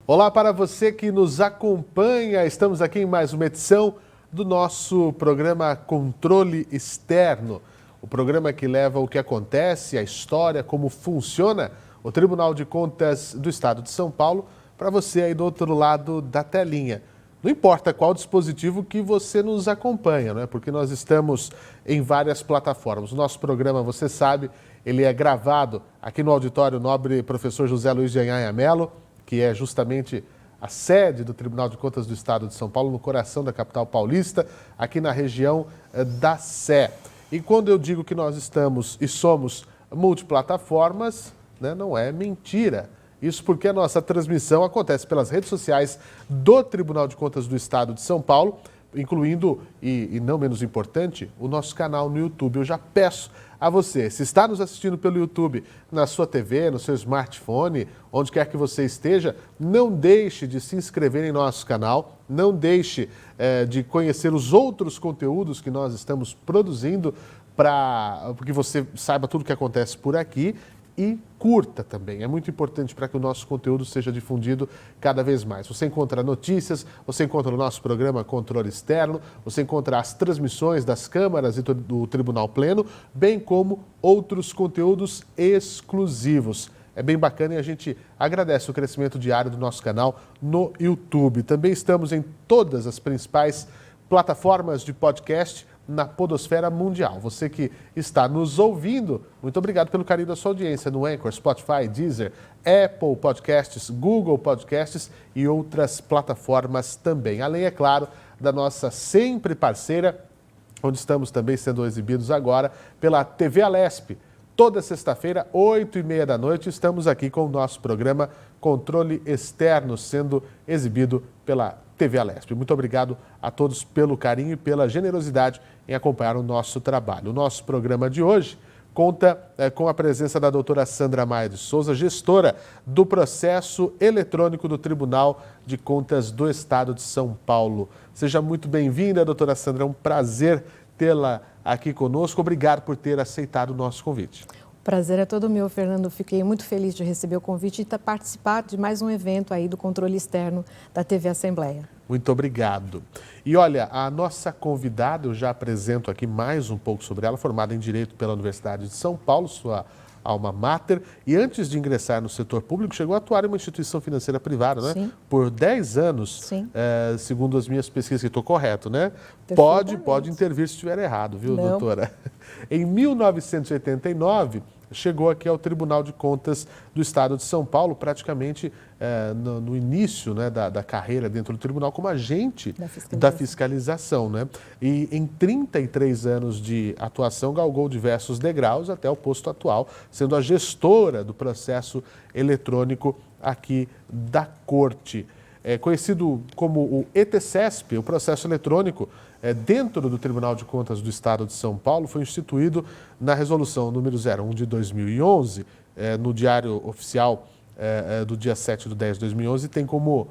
Olá para você que nos acompanha, estamos aqui em mais uma edição do nosso programa Controle Externo, o programa que leva o que acontece, a história, como funciona o Tribunal de Contas do Estado de São Paulo para você aí do outro lado da telinha. Não importa qual dispositivo que você nos acompanha, não é? Porque nós estamos em várias plataformas. O nosso programa, você sabe, ele é gravado aqui no auditório Nobre Professor José Luiz de Anhanha Melo, que é justamente a sede do Tribunal de Contas do Estado de São Paulo, no coração da capital paulista, aqui na região da Sé. E quando eu digo que nós estamos e somos multiplataformas, né, não é mentira. Isso porque a nossa transmissão acontece pelas redes sociais do Tribunal de Contas do Estado de São Paulo, incluindo, e não menos importante, o nosso canal no YouTube. Eu já peço a você, se está nos assistindo pelo YouTube, na sua TV, no seu smartphone, onde quer que você esteja, não deixe de se inscrever em nosso canal, não deixe de conhecer os outros conteúdos que nós estamos produzindo para que você saiba tudo o que acontece por aqui. E curta também, é muito importante para que o nosso conteúdo seja difundido cada vez mais. Você encontra notícias, você encontra o nosso programa Controle Externo, você encontra as transmissões das câmaras e do Tribunal Pleno, bem como outros conteúdos exclusivos. É bem bacana e a gente agradece o crescimento diário do nosso canal no YouTube. Também estamos em todas as principais plataformas de podcast na podosfera mundial. Você que está nos ouvindo, muito obrigado pelo carinho da sua audiência no Anchor, Spotify, Deezer, Apple Podcasts, Google Podcasts e outras plataformas também. Além, é claro, da nossa sempre parceira, onde estamos também sendo exibidos agora pela TV Alesp. Toda sexta-feira, 8h30 da noite, estamos aqui com o nosso programa Controle Externo, sendo exibido pela TV Alesp. Muito obrigado a todos pelo carinho e pela generosidade em acompanhar o nosso trabalho. O nosso programa de hoje conta com a presença da doutora Sandra Maia de Souza, gestora do processo eletrônico do Tribunal de Contas do Estado de São Paulo. Seja muito bem-vinda, doutora Sandra, é um prazer tê-la aqui conosco. Obrigado por ter aceitado o nosso convite. O prazer é todo meu, Fernando. Fiquei muito feliz de receber o convite e participar de mais um evento aí do controle externo da TV Assembleia. Muito obrigado. E olha, a nossa convidada, eu já apresento aqui mais um pouco sobre ela, formada em Direito pela Universidade de São Paulo, sua alma mater, e antes de ingressar no setor público, chegou a atuar em uma instituição financeira privada, né? Sim. Por 10 anos, Sim. Segundo as minhas pesquisas, que estou correto, né? Perfeitamente. Pode intervir se estiver errado, viu, Não. doutora? Em 1989, chegou aqui ao Tribunal de Contas do Estado de São Paulo, praticamente no início, né, da carreira dentro do tribunal, como agente da fiscalização, né? E em 33 anos de atuação, galgou diversos degraus até o posto atual, sendo a gestora do processo eletrônico aqui da Corte. É conhecido como o ETCESP, o processo eletrônico, dentro do Tribunal de Contas do Estado de São Paulo, foi instituído na resolução número 01 de 2011, no Diário Oficial do dia 7/10/2011, tem como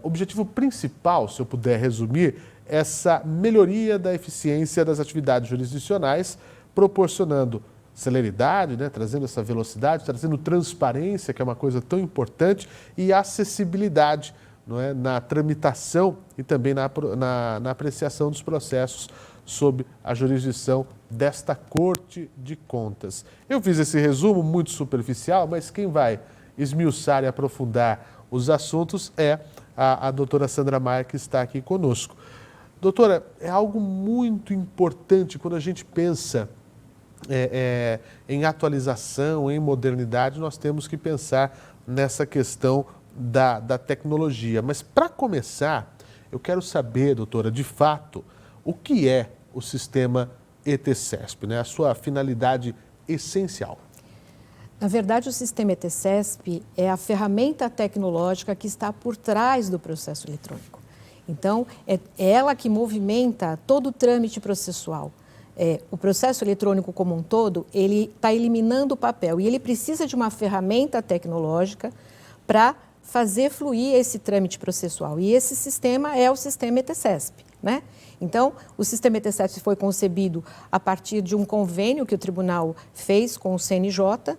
objetivo principal, se eu puder resumir, essa melhoria da eficiência das atividades jurisdicionais, proporcionando celeridade, né, trazendo essa velocidade, trazendo transparência, que é uma coisa tão importante, e acessibilidade, não é, na tramitação e também na apreciação dos processos sob a jurisdição desta Corte de Contas. Eu fiz esse resumo muito superficial, mas quem vai esmiuçar e aprofundar os assuntos é a doutora Sandra Maia, que está aqui conosco. Doutora, é algo muito importante quando a gente pensa em atualização, em modernidade, nós temos que pensar nessa questão da tecnologia. Mas, para começar, eu quero saber, doutora, de fato, o que é o sistema ETCESP, né? A sua finalidade essencial. Na verdade, o sistema ETCESP é a ferramenta tecnológica que está por trás do processo eletrônico. Então, é ela que movimenta todo o trâmite processual. O processo eletrônico como um todo, ele está eliminando o papel e ele precisa de uma ferramenta tecnológica para fazer fluir esse trâmite processual. E esse sistema é o sistema ETCESP, né? Então, o sistema ETCESP foi concebido a partir de um convênio que o tribunal fez com o CNJ,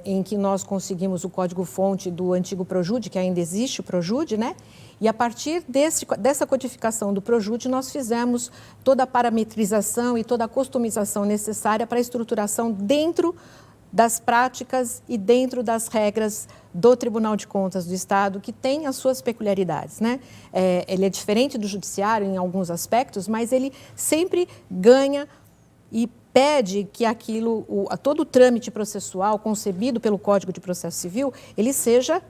em que nós conseguimos o código-fonte do antigo Projude, que ainda existe o Projude, né? E a partir dessa codificação do Projude, nós fizemos toda a parametrização e toda a customização necessária para a estruturação dentro das práticas e dentro das regras do Tribunal de Contas do Estado, que tem as suas peculiaridades, né? Ele é diferente do judiciário em alguns aspectos, mas ele sempre ganha e pede que todo o trâmite processual concebido pelo Código de Processo Civil, ele seja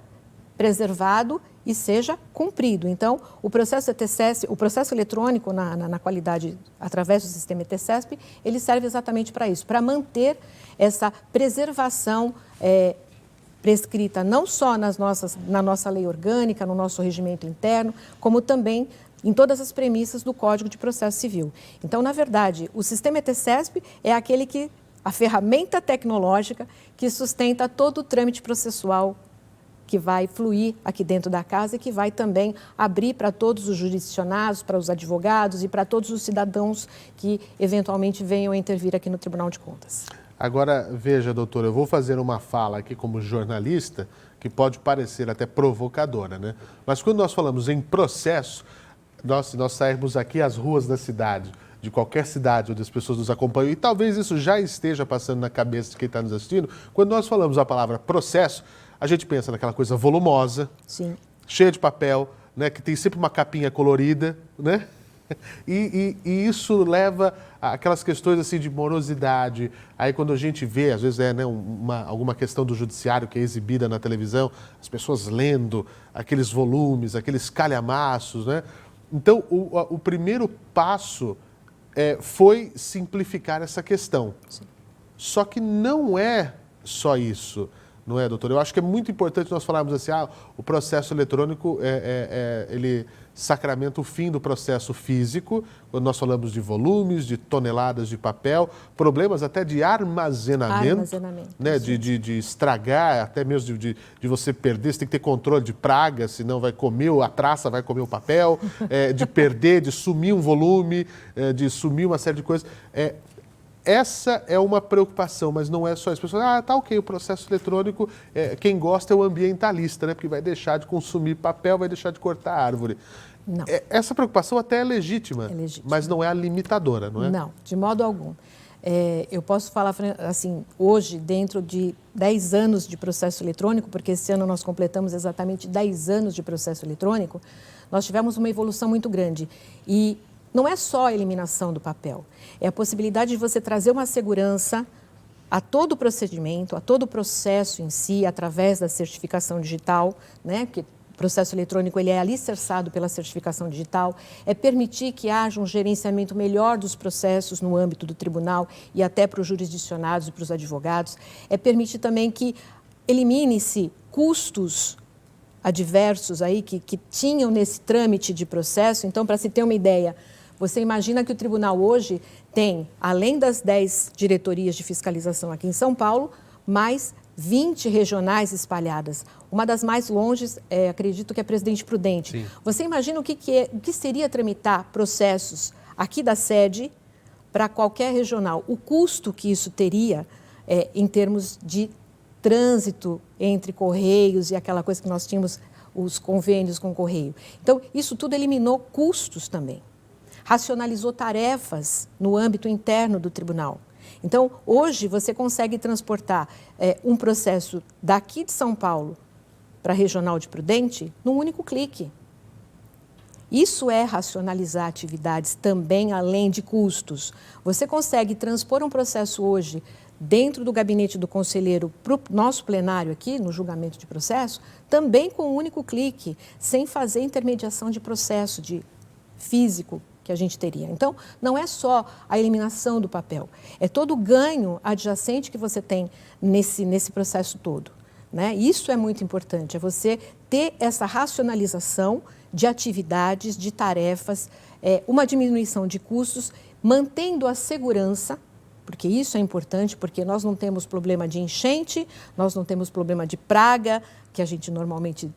preservado e seja cumprido. Então, o processo ETCESP, o processo eletrônico na qualidade através do sistema ETCESP, ele serve exatamente para isso, para manter essa preservação prescrita não só na nossa lei orgânica, no nosso regimento interno, como também em todas as premissas do Código de Processo Civil. Então, na verdade, o sistema ETCESP é a ferramenta tecnológica que sustenta todo o trâmite processual que vai fluir aqui dentro da casa e que vai também abrir para todos os jurisdicionados, para os advogados e para todos os cidadãos que eventualmente venham a intervir aqui no Tribunal de Contas. Agora, veja, doutora, eu vou fazer uma fala aqui como jornalista que pode parecer até provocadora, né? Mas quando nós falamos em processo, nós sairmos aqui às ruas da cidade, de qualquer cidade onde as pessoas nos acompanham, e talvez isso já esteja passando na cabeça de quem está nos assistindo, quando nós falamos a palavra processo, a gente pensa naquela coisa volumosa, sim, cheia de papel, né, que tem sempre uma capinha colorida, né? E isso leva àquelas questões assim de morosidade. Aí quando a gente vê, às vezes alguma questão do judiciário que é exibida na televisão, as pessoas lendo aqueles volumes, aqueles calhamaços, né? Então, o primeiro passo foi simplificar essa questão. sim. Só que não é só isso. Não é, doutor? Eu acho que é muito importante nós falarmos assim, o processo eletrônico, ele sacramenta o fim do processo físico, quando nós falamos de volumes, de toneladas de papel, problemas até de armazenamento. Né? De estragar, até mesmo de você perder, você tem que ter controle de praga, senão vai comer, a traça vai comer o papel, de perder, de sumir um volume, de sumir uma série de coisas. Essa é uma preocupação, mas não é só isso. Pessoas, tá ok, o processo eletrônico, quem gosta é o ambientalista, né? Porque vai deixar de consumir papel, vai deixar de cortar árvore. Não. Essa preocupação até é legítima, mas não é a limitadora, não é? Não, de modo algum. Eu posso falar assim, hoje, dentro de 10 anos de processo eletrônico, porque esse ano nós completamos exatamente 10 anos de processo eletrônico, nós tivemos uma evolução muito grande. E não é só a eliminação do papel, é a possibilidade de você trazer uma segurança a todo o procedimento, a todo o processo em si, através da certificação digital, né? Que o processo eletrônico ele é alicerçado pela certificação digital, é permitir que haja um gerenciamento melhor dos processos no âmbito do tribunal e até para os jurisdicionados e para os advogados, é permitir também que elimine-se custos adversos aí que tinham nesse trâmite de processo. Então, para se ter uma ideia, você imagina que o tribunal hoje tem, além das 10 diretorias de fiscalização aqui em São Paulo, mais 20 regionais espalhadas. Uma das mais longes, acredito que é Presidente Prudente. Sim. Você imagina o que seria tramitar processos aqui da sede para qualquer regional? O custo que isso teria em termos de trânsito entre Correios e aquela coisa que nós tínhamos, os convênios com o Correio. Então, isso tudo eliminou custos também. Racionalizou tarefas no âmbito interno do tribunal. Então, hoje, você consegue transportar um processo daqui de São Paulo para a Regional de Prudente num único clique. Isso é racionalizar atividades também, além de custos. Você consegue transpor um processo hoje dentro do gabinete do conselheiro para o nosso plenário aqui, no julgamento de processo, também com um único clique, sem fazer intermediação de processo de físico que a gente teria. Então, não é só a eliminação do papel, é todo o ganho adjacente que você tem nesse processo todo, né? Isso é muito importante, é você ter essa racionalização de atividades, de tarefas, uma diminuição de custos, mantendo a segurança, porque isso é importante, porque nós não temos problema de enchente, nós não temos problema de praga, que a gente normalmente,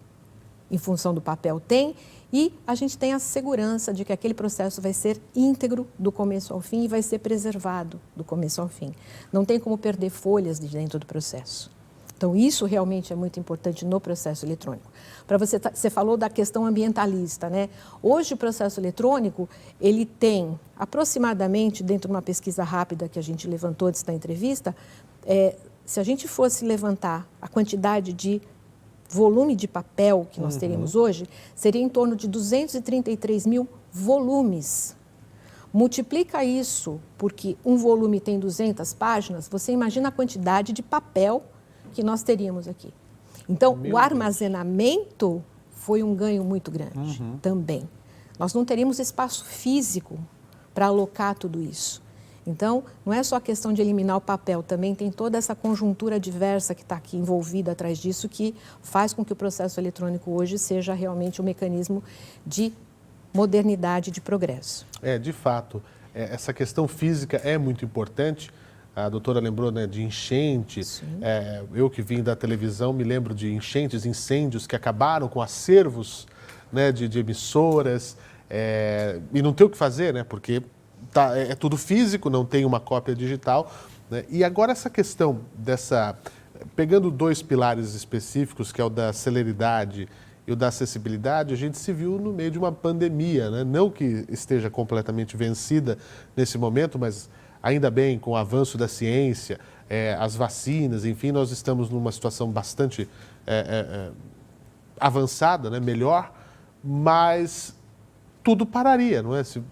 em função do papel, tem, e a gente tem a segurança de que aquele processo vai ser íntegro do começo ao fim e vai ser preservado do começo ao fim. Não tem como perder folhas de dentro do processo. Então, isso realmente é muito importante no processo eletrônico. Você falou da questão ambientalista, né? Hoje, o processo eletrônico, ele tem aproximadamente, dentro de uma pesquisa rápida que a gente levantou antes da entrevista, se a gente fosse levantar a quantidade de volume de papel que nós teríamos hoje, seria em torno de 233 mil volumes. Multiplica isso, porque um volume tem 200 páginas, você imagina a quantidade de papel que nós teríamos aqui. Então, o armazenamento foi um ganho muito grande também. Nós não teríamos espaço físico para alocar tudo isso. Então, não é só a questão de eliminar o papel, também tem toda essa conjuntura diversa que está aqui envolvida atrás disso, que faz com que o processo eletrônico hoje seja realmente um mecanismo de modernidade, de progresso. De fato, essa questão física é muito importante. A doutora lembrou, né, de enchente. Eu que vim da televisão me lembro de enchentes, incêndios que acabaram com acervos, né, de emissoras. E não tem o que fazer, né, porque é tudo físico, não tem uma cópia digital. Né? E agora essa questão pegando dois pilares específicos, que é o da celeridade e o da acessibilidade, a gente se viu no meio de uma pandemia, né? Não que esteja completamente vencida nesse momento, mas ainda bem, com o avanço da ciência, as vacinas, enfim, nós estamos numa situação bastante avançada, né? Melhor, mas tudo pararia, não é? Se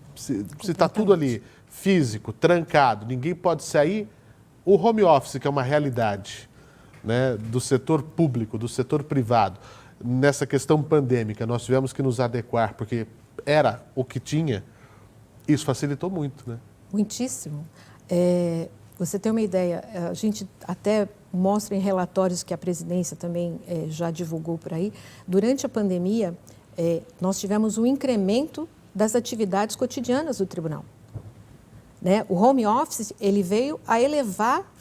está tudo ali físico, trancado, ninguém pode sair, o home office, que é uma realidade, né, do setor público, do setor privado, nessa questão pandêmica, nós tivemos que nos adequar, porque era o que tinha, isso facilitou muito, né? Muitíssimo. Você tem uma ideia, a gente até mostra em relatórios que a presidência também já divulgou por aí, durante a pandemia, nós tivemos um incremento das atividades cotidianas do tribunal. Né? O home office, ele veio a elevar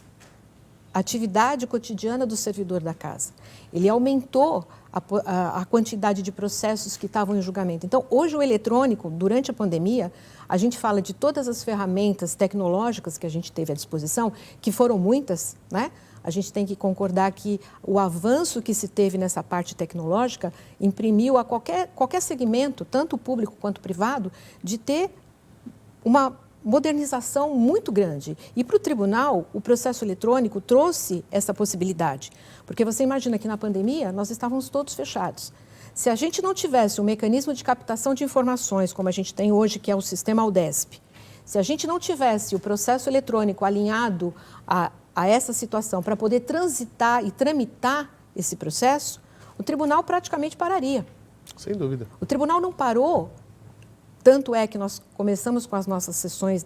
a atividade cotidiana do servidor da casa. Ele aumentou a quantidade de processos que estavam em julgamento. Então, hoje o eletrônico, durante a pandemia, a gente fala de todas as ferramentas tecnológicas que a gente teve à disposição, que foram muitas, né? A gente tem que concordar que o avanço que se teve nessa parte tecnológica imprimiu a qualquer segmento, tanto público quanto privado, de ter uma modernização muito grande. E para o tribunal, o processo eletrônico trouxe essa possibilidade. Porque você imagina que na pandemia nós estávamos todos fechados. Se a gente não tivesse um mecanismo de captação de informações, como a gente tem hoje, que é o sistema Aldesp, se a gente não tivesse o processo eletrônico alinhado a essa situação para poder transitar e tramitar esse processo, o tribunal praticamente pararia. Sem dúvida. O tribunal não parou, tanto é que nós começamos com as nossas sessões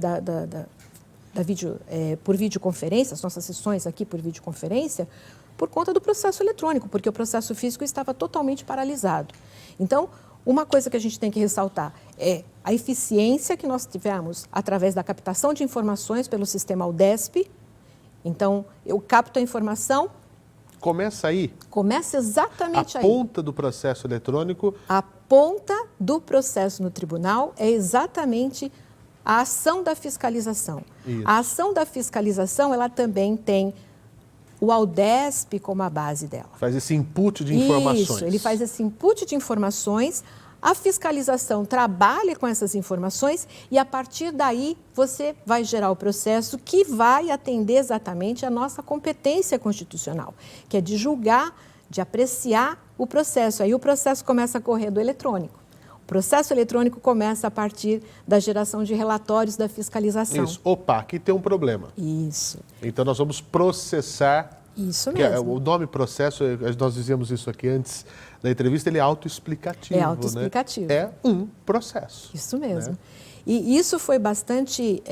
por videoconferência, as nossas sessões aqui por videoconferência, por conta do processo eletrônico, porque o processo físico estava totalmente paralisado. Então, uma coisa que a gente tem que ressaltar é a eficiência que nós tivemos através da captação de informações pelo sistema Aldesp. Então, eu capto a informação... Começa aí? Começa exatamente aí. A ponta do processo eletrônico... A ponta do processo no tribunal é exatamente a ação da fiscalização. Isso. A ação da fiscalização, ela também tem o Aldesp como a base dela. Faz esse input de informações. Isso, ele faz esse input de informações, a fiscalização trabalha com essas informações e, a partir daí, você vai gerar o processo que vai atender exatamente a nossa competência constitucional, que é de julgar, de apreciar o processo. Aí o processo começa a correr do eletrônico. O processo eletrônico começa a partir da geração de relatórios da fiscalização. Isso. Opa, aqui tem um problema. Isso. Então, nós vamos processar. Isso mesmo. O nome processo, nós dizíamos isso aqui antes da entrevista, ele é autoexplicativo. É autoexplicativo. Né? É um processo. Isso mesmo. Né? E isso foi bastante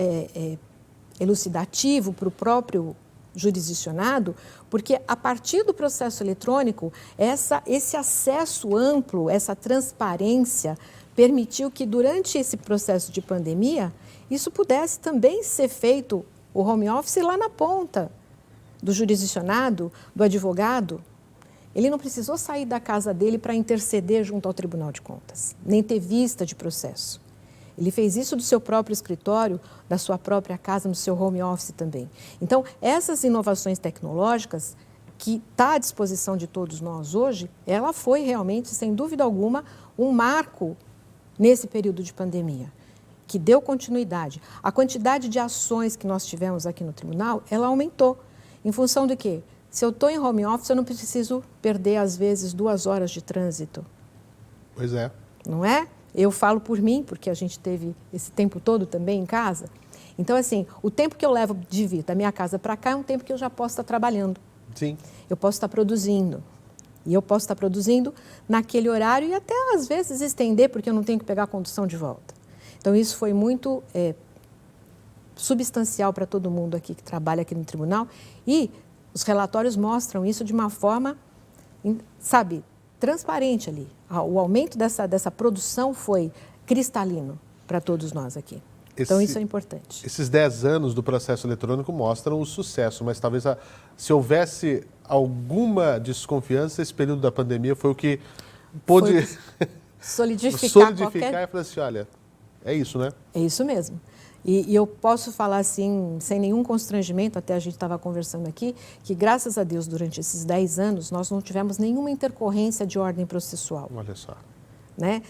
elucidativo para o próprio jurisdicionado, porque a partir do processo eletrônico, esse acesso amplo, essa transparência, permitiu que durante esse processo de pandemia, isso pudesse também ser feito, o home office, lá na ponta do jurisdicionado, do advogado. Ele não precisou sair da casa dele para interceder junto ao Tribunal de Contas, nem ter vista de processo. Ele fez isso do seu próprio escritório, da sua própria casa, no seu home office também. Então, essas inovações tecnológicas que está à disposição de todos nós hoje, ela foi realmente, sem dúvida alguma, um marco nesse período de pandemia, que deu continuidade. A quantidade de ações que nós tivemos aqui no tribunal, ela aumentou. Em função de quê? Se eu estou em home office, eu não preciso perder, às vezes, 2 horas de trânsito. Pois é. Não é? Eu falo por mim, porque a gente teve esse tempo todo também em casa. Então, assim, o tempo que eu levo de vir da minha casa para cá é um tempo que eu já posso estar trabalhando. Sim. Eu posso estar produzindo. E eu posso estar produzindo naquele horário e até, às vezes, estender, porque eu não tenho que pegar a condução de volta. Então, isso foi muito substancial para todo mundo aqui que trabalha aqui no tribunal. E os relatórios mostram isso de uma forma, sabe, transparente ali. O aumento dessa produção foi cristalino para todos nós aqui. Então, isso é importante. Esses 10 anos do processo eletrônico mostram o sucesso, mas talvez se houvesse alguma desconfiança, esse período da pandemia foi o que pôde solidificar e falar assim, olha, é isso, né? É isso mesmo. E eu posso falar assim, sem nenhum constrangimento, até a gente estava conversando aqui, que graças a Deus, durante esses 10 anos, nós não tivemos nenhuma intercorrência de ordem processual. Olha só. Né?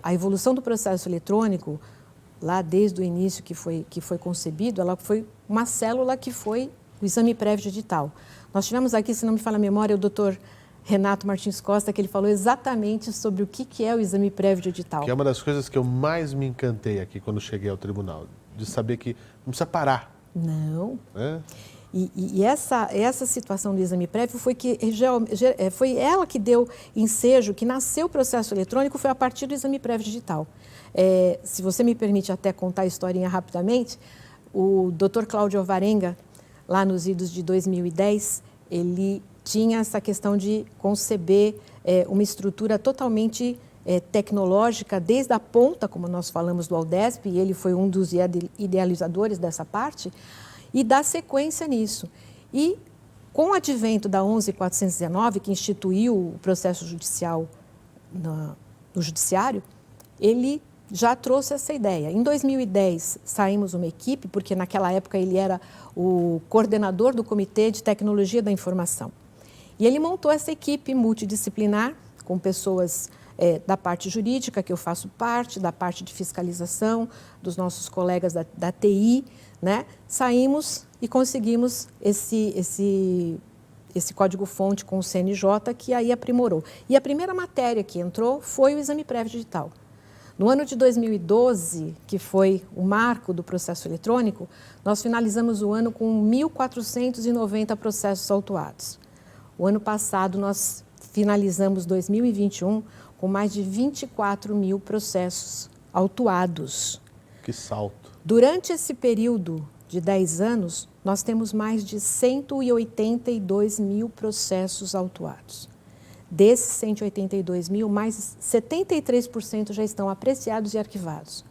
A evolução do processo eletrônico, lá desde o início que foi concebido, ela foi uma célula que foi o exame prévio digital. Nós tivemos aqui, se não me falha a memória, o doutor Renato Martins Costa, que ele falou exatamente sobre o que é o exame prévio digital. Que é uma das coisas que eu mais me encantei aqui quando cheguei ao tribunal, de saber que não precisa parar. Não. E essa situação do exame prévio foi ela que deu ensejo, que nasceu o processo eletrônico, foi a partir do exame prévio digital. Se você me permite até contar a historinha rapidamente, o Dr. Cláudio Alvarenga, lá nos idos de 2010, ele tinha essa questão de conceber uma estrutura totalmente tecnológica, desde a ponta, como nós falamos do Aldesp, e ele foi um dos idealizadores dessa parte, e dar sequência nisso. E com o advento da 11.419, que instituiu o processo judicial no judiciário, ele já trouxe essa ideia. Em 2010, saímos uma equipe, porque naquela época ele era o coordenador do Comitê de Tecnologia da Informação. E ele montou essa equipe multidisciplinar, com pessoas da parte jurídica, que eu faço parte, da parte de fiscalização, dos nossos colegas da TI, né? Saímos e conseguimos esse código-fonte com o CNJ, que aí aprimorou. E a primeira matéria que entrou foi o exame prévio digital. No ano de 2012, que foi o marco do processo eletrônico, nós finalizamos o ano com 1.490 processos autuados. O ano passado, nós finalizamos 2021 com mais de 24 mil processos autuados. Que salto. Durante esse período de 10 anos, nós temos mais de 182 mil processos autuados. Desses 182 mil, mais 73% já estão apreciados e arquivados.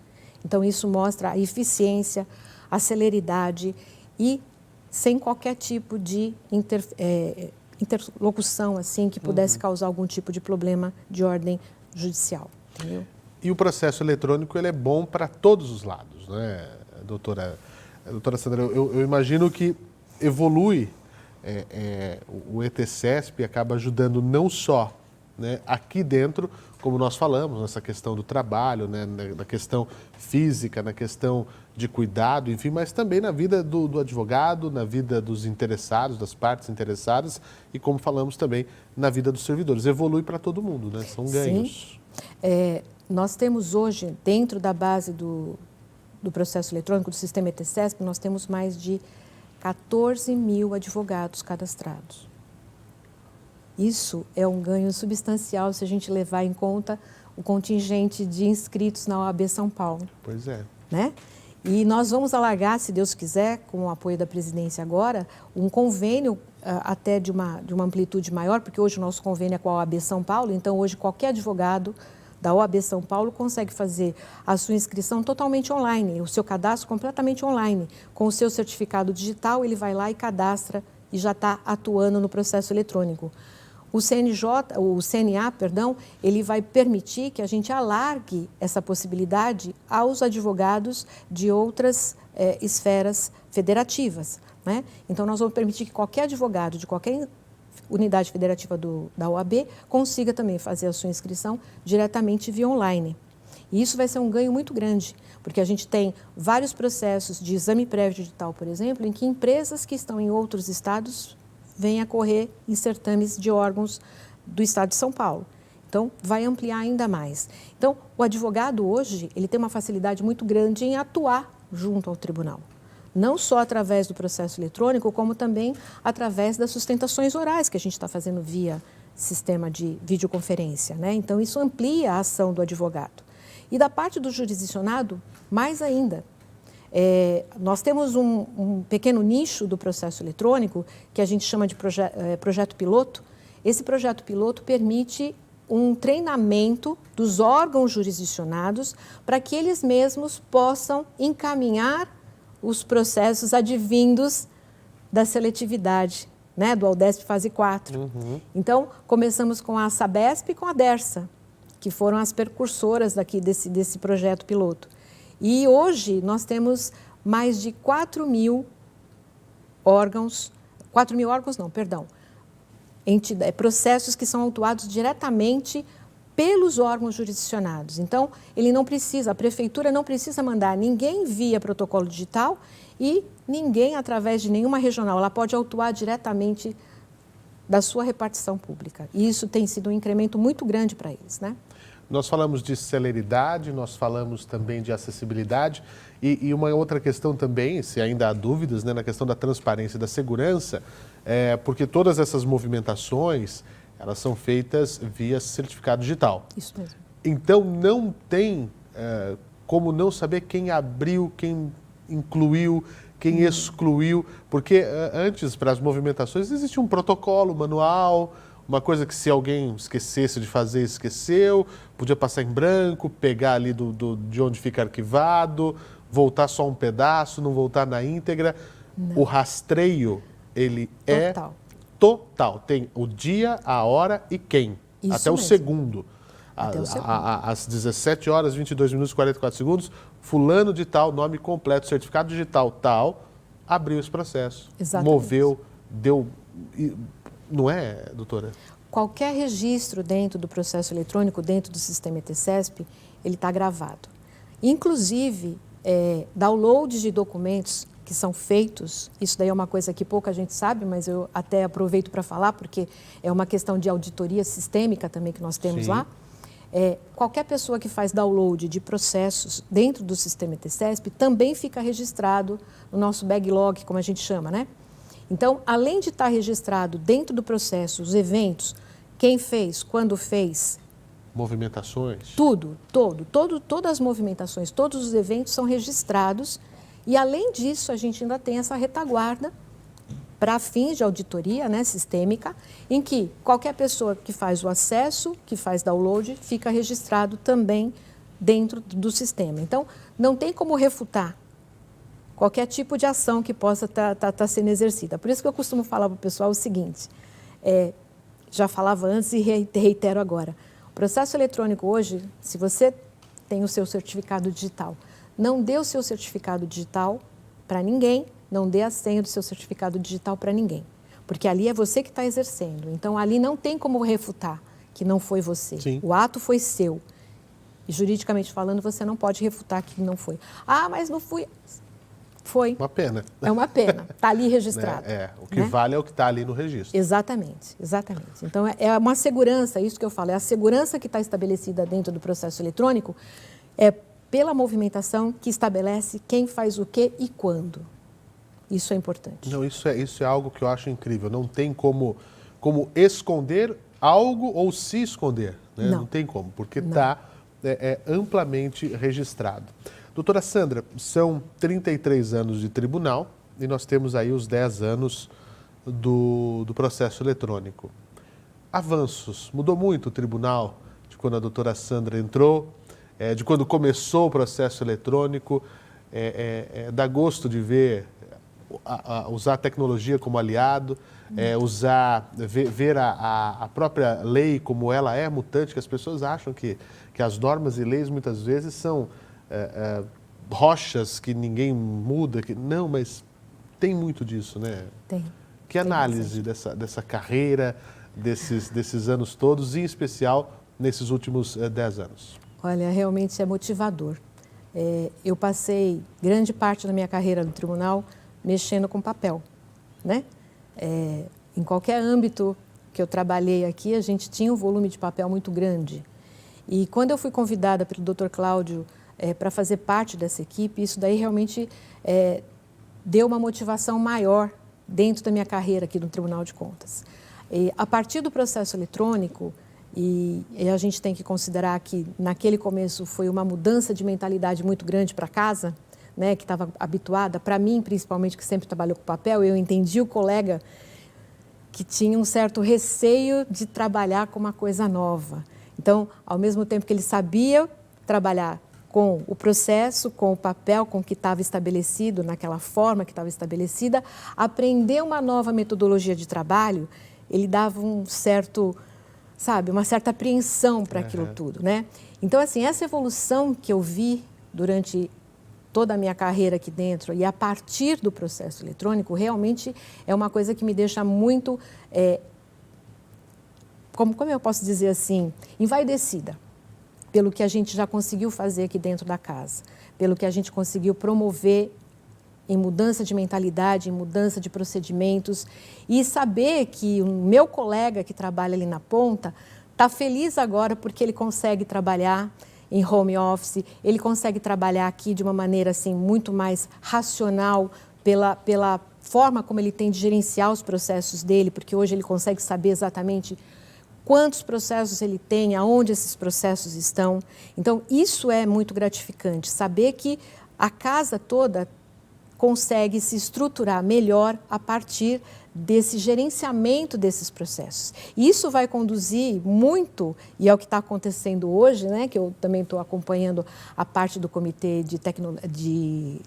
Então, isso mostra a eficiência, a celeridade e sem qualquer tipo de interlocução assim, que pudesse causar algum tipo de problema de ordem judicial. Entendeu? E o processo eletrônico ele é bom para todos os lados, né, doutora Sandra? Eu imagino que evolui. O ETCESP acaba ajudando não só, né, aqui dentro, como nós falamos, nessa questão do trabalho, né, na questão física, na questão de cuidado, enfim, mas também na vida do advogado, na vida dos interessados, das partes interessadas e, como falamos também, na vida dos servidores. Evolui para todo mundo, né? São ganhos. Sim. Nós temos hoje, dentro da base do processo eletrônico, do sistema ETCESP, nós temos mais de 14 mil advogados cadastrados. Isso é um ganho substancial se a gente levar em conta o contingente de inscritos na OAB São Paulo. Pois é. Né? E nós vamos alargar, se Deus quiser, com o apoio da presidência agora, um convênio até de uma amplitude maior, porque hoje o nosso convênio é com a OAB São Paulo, então hoje qualquer advogado da OAB São Paulo consegue fazer a sua inscrição totalmente online, o seu cadastro completamente online. Com o seu certificado digital, ele vai lá e cadastra e já está atuando no processo eletrônico. O CNA, ele vai permitir que a gente alargue essa possibilidade aos advogados de outras esferas federativas, né? Então, nós vamos permitir que qualquer advogado de qualquer unidade federativa da OAB consiga também fazer a sua inscrição diretamente via online. E isso vai ser um ganho muito grande, porque a gente tem vários processos de exame prévio digital, por exemplo, em que empresas que estão em outros estados vêm a correr em certames de órgãos do estado de São Paulo. Então, vai ampliar ainda mais. Então, o advogado hoje, ele tem uma facilidade muito grande em atuar junto ao tribunal. Não só através do processo eletrônico, como também através das sustentações orais que a gente está fazendo via sistema de videoconferência, né? Então, isso amplia a ação do advogado. E da parte do jurisdicionado, mais ainda. Nós temos um pequeno nicho do processo eletrônico que a gente chama de projeto piloto. Esse projeto piloto permite um treinamento dos órgãos jurisdicionados para que eles mesmos possam encaminhar os processos advindos da seletividade, né, do Aldesp fase 4. Uhum. Então, começamos com a Sabesp e com a Dersa, que foram as percursoras desse projeto piloto. E hoje nós temos mais de 4.000 órgãos, processos que são autuados diretamente pelos órgãos jurisdicionados. Então, a prefeitura não precisa mandar ninguém via protocolo digital e ninguém através de nenhuma regional. Ela pode autuar diretamente da sua repartição pública. E isso tem sido um incremento muito grande para eles, né? Nós falamos de celeridade, nós falamos também de acessibilidade e uma outra questão também, se ainda há dúvidas, né, na questão da transparência e da segurança, porque todas essas movimentações, elas são feitas via certificado digital. Isso mesmo. Então, não tem como não saber quem abriu, quem incluiu, quem excluiu, porque antes, para as movimentações, existia um protocolo, manual, uma coisa que se alguém esquecesse de fazer, esqueceu, podia passar em branco, pegar ali de onde fica arquivado, voltar só um pedaço, não voltar na íntegra. Não. O rastreio, ele é total. Tem o dia, a hora e quem. Isso até mesmo. O segundo. Até o segundo. Às 17 horas, 22 minutos e 44 segundos, fulano de tal, nome completo, certificado digital tal, abriu esse processo. Exatamente. Moveu, deu... Não é, doutora? Qualquer registro dentro do processo eletrônico, dentro do sistema ETCESP, ele está gravado. Inclusive, downloads de documentos que são feitos, isso daí é uma coisa que pouca gente sabe, mas eu até aproveito para falar, porque é uma questão de auditoria sistêmica também que nós temos lá. Qualquer pessoa que faz download de processos dentro do sistema ETCESP também fica registrado no nosso backlog, como a gente chama, né? Então, além de estar registrado dentro do processo, os eventos, quem fez, quando fez... Movimentações? Todas as movimentações, todos os eventos são registrados e, além disso, a gente ainda tem essa retaguarda para fins de auditoria, né, sistêmica, em que qualquer pessoa que faz o acesso, que faz download, fica registrado também dentro do sistema. Então, não tem como refutar qualquer tipo de ação que possa estar sendo exercida. Por isso que eu costumo falar para o pessoal o seguinte, já falava antes e reitero agora, o processo eletrônico hoje, se você tem o seu certificado digital, não dê o seu certificado digital para ninguém, não dê a senha do seu certificado digital para ninguém, porque ali é você que está exercendo, então ali não tem como refutar que não foi você. Sim. O ato foi seu e juridicamente falando você não pode refutar que não foi. Ah, mas não fui... Foi. Uma pena. É uma pena. Está ali registrado. O que vale é o que está ali no registro. Exatamente. Então, é uma segurança, isso que eu falo, é a segurança que está estabelecida dentro do processo eletrônico, pela movimentação que estabelece quem faz o quê e quando. Isso é importante. Não, isso é algo que eu acho incrível. Não tem como esconder algo ou se esconder. Né? Não tem como, porque está amplamente registrado. Doutora Sandra, são 33 anos de tribunal e nós temos aí os 10 anos do processo eletrônico. Avanços, mudou muito o tribunal de quando a doutora Sandra entrou, de quando começou o processo eletrônico, dá gosto de ver, usar a tecnologia como aliado, ver a própria lei como ela é mutante, que as pessoas acham que as normas e leis muitas vezes são... rochas que ninguém muda, não, mas tem muito disso, né? Tem. Que análise dessa carreira, desses anos todos, e em especial nesses últimos 10 anos? Olha, realmente é motivador. Eu passei grande parte da minha carreira no tribunal mexendo com papel, né? Em qualquer âmbito que eu trabalhei aqui, a gente tinha um volume de papel muito grande. E quando eu fui convidada pelo Dr. Cláudio para fazer parte dessa equipe, isso daí realmente deu uma motivação maior dentro da minha carreira aqui no Tribunal de Contas. E a partir do processo eletrônico, e a gente tem que considerar que naquele começo foi uma mudança de mentalidade muito grande para casa, né, que estava habituada, para mim principalmente, que sempre trabalhou com papel, eu entendi o colega que tinha um certo receio de trabalhar com uma coisa nova. Então, ao mesmo tempo que ele sabia trabalhar com o processo, com o papel, com o que estava estabelecido, naquela forma que estava estabelecida, aprender uma nova metodologia de trabalho, ele dava um certo, uma certa apreensão para aquilo tudo, né? Então, assim, essa evolução que eu vi durante toda a minha carreira aqui dentro e a partir do processo eletrônico, realmente é uma coisa que me deixa muito, como eu posso dizer assim, envaidecida pelo que a gente já conseguiu fazer aqui dentro da casa, pelo que a gente conseguiu promover em mudança de mentalidade, em mudança de procedimentos, e saber que o meu colega que trabalha ali na ponta está feliz agora porque ele consegue trabalhar em home office, ele consegue trabalhar aqui de uma maneira assim muito mais racional pela forma como ele tem de gerenciar os processos dele, porque hoje ele consegue saber exatamente quantos processos ele tem, aonde esses processos estão. Então, isso é muito gratificante, saber que a casa toda consegue se estruturar melhor a partir desse gerenciamento desses processos. E isso vai conduzir muito, e é o que está acontecendo hoje, né, que eu também estou acompanhando a parte do Comitê de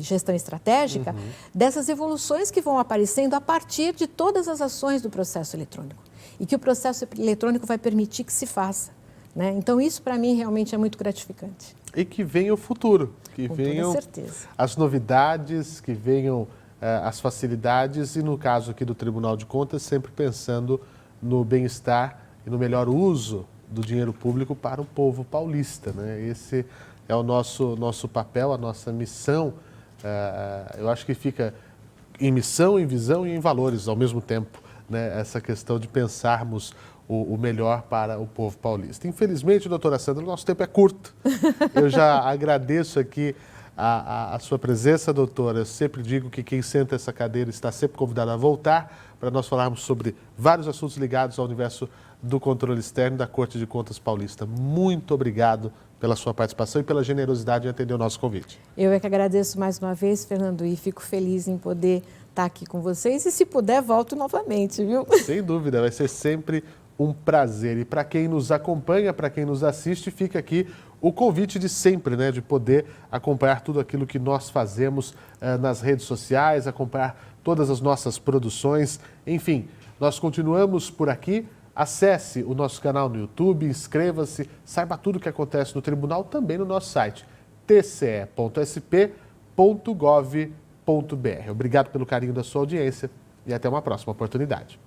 Gestão Estratégica, dessas evoluções que vão aparecendo a partir de todas as ações do processo eletrônico. E que o processo eletrônico vai permitir que se faça, né? Então, isso para mim realmente é muito gratificante. E que venha o futuro, que venham as novidades, que venham as facilidades e, no caso aqui do Tribunal de Contas, sempre pensando no bem-estar e no melhor uso do dinheiro público para o povo paulista, né? Esse é o nosso papel, a nossa missão. Eu acho que fica em missão, em visão e em valores ao mesmo tempo, né? Essa questão de pensarmos o melhor para o povo paulista. Infelizmente, doutora Sandra, o nosso tempo é curto. Eu já agradeço aqui a sua presença, doutora. Eu sempre digo que quem senta essa cadeira está sempre convidado a voltar para nós falarmos sobre vários assuntos ligados ao universo do controle externo da Corte de Contas Paulista. Muito obrigado pela sua participação e pela generosidade em atender o nosso convite. Eu é que agradeço mais uma vez, Fernando, e fico feliz em poder estar aqui com vocês e, se puder, volto novamente, viu? Sem dúvida, vai ser sempre um prazer. E para quem nos acompanha, para quem nos assiste, fica aqui o convite de sempre, né, de poder acompanhar tudo aquilo que nós fazemos nas redes sociais, acompanhar todas as nossas produções. Enfim, nós continuamos por aqui. Acesse o nosso canal no YouTube, inscreva-se, saiba tudo o que acontece no tribunal também no nosso site tce.sp.gov.br. Obrigado pelo carinho da sua audiência e até uma próxima oportunidade.